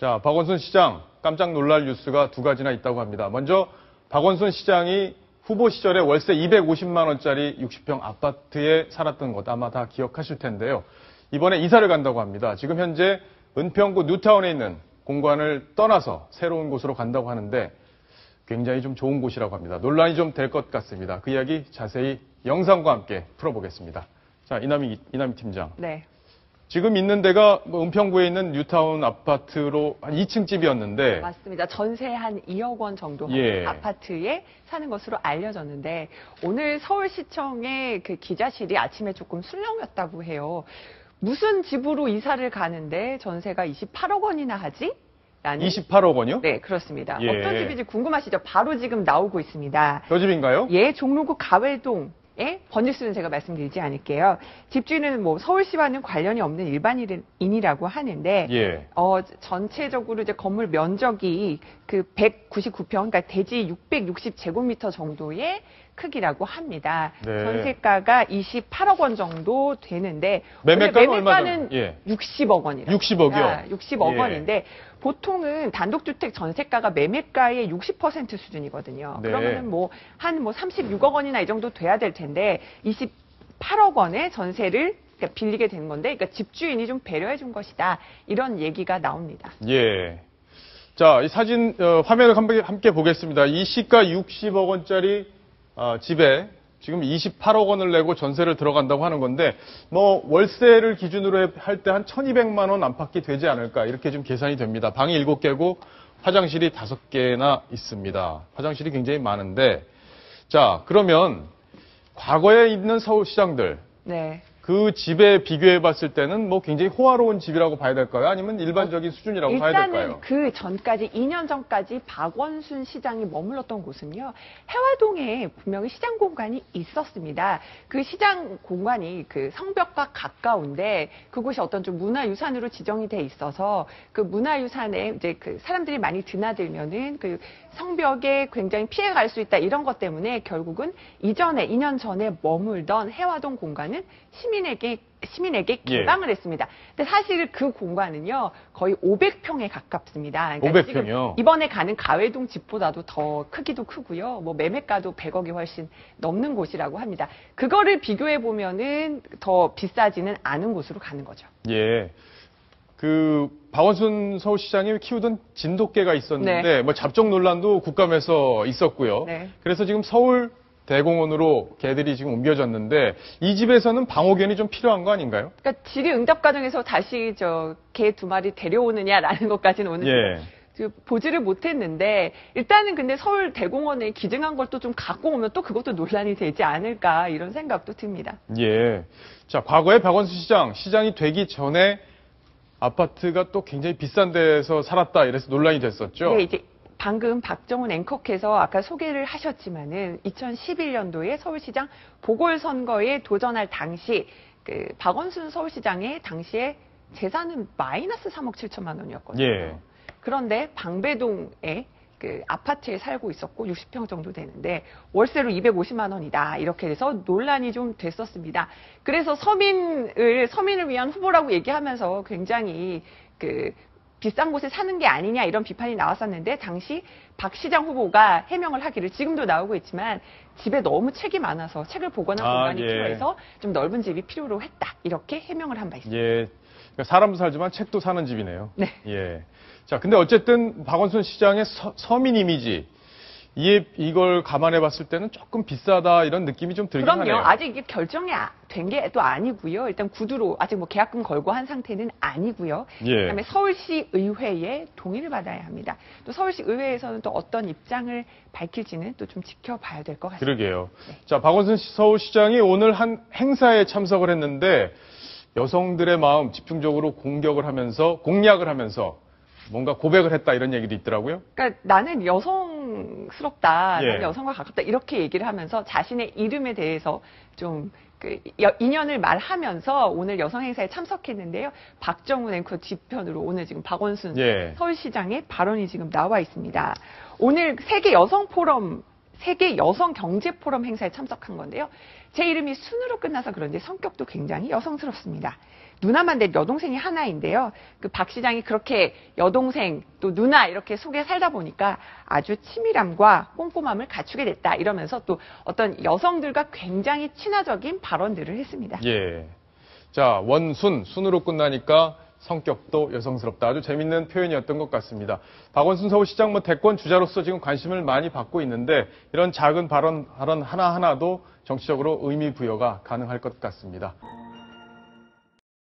자, 박원순 시장 깜짝 놀랄 뉴스가 두 가지나 있다고 합니다. 먼저 박원순 시장이 후보 시절에 월세 250만 원짜리 60평 아파트에 살았던 것 아마 다 기억하실 텐데요. 이번에 이사를 간다고 합니다. 지금 현재 은평구 뉴타운에 있는 공간을 떠나서 새로운 곳으로 간다고 하는데 굉장히 좀 좋은 곳이라고 합니다. 논란이 좀 될 것 같습니다. 그 이야기 자세히 영상과 함께 풀어보겠습니다. 자, 이남희 팀장. 네. 지금 있는 데가 은평구에 있는 뉴타운 아파트로 한 2층 집이었는데 맞습니다. 전세 한 2억 원 정도 하는 예. 아파트에 사는 것으로 알려졌는데 오늘 서울시청의 그 기자실이 아침에 조금 술렁였다고 해요. 무슨 집으로 이사를 가는데 전세가 28억 원이나 하지? 라는 28억 원이요? 네, 그렇습니다. 예. 어떤 집인지 궁금하시죠? 바로 지금 나오고 있습니다. 저 집인가요? 예, 종로구 가회동. 예? 번지수는 제가 말씀드리지 않을게요. 집주인은 뭐 서울시와는 관련이 없는 일반인이라고 하는데, 예. 전체적으로 이제 건물 면적이 그 199평, 그러니까 대지 660제곱미터 정도의 크기라고 합니다. 네. 전세가가 28억 원 정도 되는데, 매매가는 매매가는 예. 60억 원이에요. 60억이요? 60억 예. 원인데, 보통은 단독주택 전세가가 매매가의 60% 수준이거든요. 네. 그러면은 한 36억 원이나 이 정도 돼야 될 텐데 28억 원의 전세를 빌리게 되는 건데, 그러니까 집주인이 좀 배려해 준 것이다. 이런 얘기가 나옵니다. 예. 자, 이 사진 화면을 함께 보겠습니다. 이 시가 60억 원짜리 집에 지금 28억 원을 내고 전세를 들어간다고 하는 건데, 뭐 월세를 기준으로 할 때 한 1,200만 원 안팎이 되지 않을까 이렇게 좀 계산이 됩니다. 방이 7개고 화장실이 5개나 있습니다. 화장실이 굉장히 많은데, 자, 그러면 과거에 있는 서울시장들 네. 그 집에 비교해 봤을 때는 뭐 굉장히 호화로운 집이라고 봐야 될까요? 아니면 일반적인 수준이라고 봐야 될까요? 일단은 그 전까지 2년 전까지 박원순 시장이 머물렀던 곳은요. 해화동에 분명히 시장 공간이 있었습니다. 그 시장 공간이 그 성벽과 가까운데 그곳이 어떤 좀 문화유산으로 지정이 돼 있어서 그 문화유산에 이제 그 사람들이 많이 드나들면은 그 성벽에 굉장히 피해갈 수 있다 이런 것 때문에 결국은 이전에 2년 전에 머물던 해화동 공간은 시민에게 개방을 했습니다. 근데 사실 그 공간은요, 거의 500평에 가깝습니다. 그러니까 500평이요? 이번에 가는 가회동 집보다도 더 크기도 크고요. 뭐 매매가도 100억이 훨씬 넘는 곳이라고 합니다. 그거를 비교해 보면은 더 비싸지는 않은 곳으로 가는 거죠. 예. 그 박원순 서울시장이 키우던 진돗개가 있었는데 네. 뭐 잡종 논란도 국감에서 있었고요. 네. 그래서 지금 서울 대공원으로 개들이 지금 옮겨졌는데 이 집에서는 방호견이 좀 필요한 거 아닌가요? 그러니까 질의 응답 과정에서 다시 개 2마리 데려오느냐라는 것까지는 오늘 예. 보지를 못했는데 일단은 근데 서울 대공원에 기증한 걸 또 좀 갖고 오면 또 그것도 논란이 되지 않을까 이런 생각도 듭니다. 예. 자, 과거에 박원순 시장이 되기 전에 아파트가 또 굉장히 비싼 데서 살았다 이래서 논란이 됐었죠. 네, 이제 방금 박정훈 앵커께서 아까 소개를 하셨지만은 2011년도에 서울시장 보궐선거에 도전할 당시 그 박원순 서울시장의 당시에 재산은 마이너스 3억 7천만 원이었거든요. 예. 그런데 방배동에 그 아파트에 살고 있었고 60평 정도 되는데 월세로 250만 원이다 이렇게 해서 논란이 좀 됐었습니다. 그래서 서민을 위한 후보라고 얘기하면서 굉장히 그 비싼 곳에 사는 게 아니냐 이런 비판이 나왔었는데 당시 박 시장 후보가 해명을 하기를 지금도 나오고 있지만 집에 너무 책이 많아서 책을 보관할 공간이 예. 필요해서 좀 넓은 집이 필요로 했다 이렇게 해명을 한 바 있습니다. 예. 그러니까 사람도 살지만 책도 사는 집이네요. 네. 예. 자, 근데 어쨌든 박원순 시장의 서민 이미지 이걸 감안해 봤을 때는 조금 비싸다 이런 느낌이 좀 들긴 그럼요. 하네요. 아직 이게 결정이 된 게 또 아니고요. 일단 구두로 아직 뭐 계약금 걸고 한 상태는 아니고요. 예. 그다음에 서울시 의회의 동의를 받아야 합니다. 또 서울시 의회에서는 또 어떤 입장을 밝힐지는 또 좀 지켜봐야 될 것 같습니다. 그러게요. 네. 자, 박원순 서울시장이 오늘 한 행사에 참석을 했는데 여성들의 마음 집중적으로 공략을 하면서 뭔가 고백을 했다 이런 얘기도 있더라고요. 그러니까 나는 여성스럽다, 예. 나는 여성과 가깝다 이렇게 얘기를 하면서 자신의 이름에 대해서 좀 그 인연을 말하면서 오늘 여성 행사에 참석했는데요. 박정훈 앵커 뒤편으로 오늘 지금 박원순 예. 서울시장의 발언이 지금 나와 있습니다. 오늘 세계 여성 포럼 세계 여성 경제 포럼 행사에 참석한 건데요. 제 이름이 순으로 끝나서 그런지 성격도 굉장히 여성스럽습니다. 누나만 내 여동생이 하나인데요. 그 박 시장이 그렇게 여동생 또 누나 이렇게 속에 살다 보니까 아주 치밀함과 꼼꼼함을 갖추게 됐다 이러면서 또 어떤 여성들과 굉장히 친화적인 발언들을 했습니다. 예. 자, 순으로 끝나니까 성격도 여성스럽다. 아주 재밌는 표현이었던 것 같습니다. 박원순 서울시장 대권 주자로서 지금 관심을 많이 받고 있는데 이런 작은 발언 하나하나도 정치적으로 의미 부여가 가능할 것 같습니다.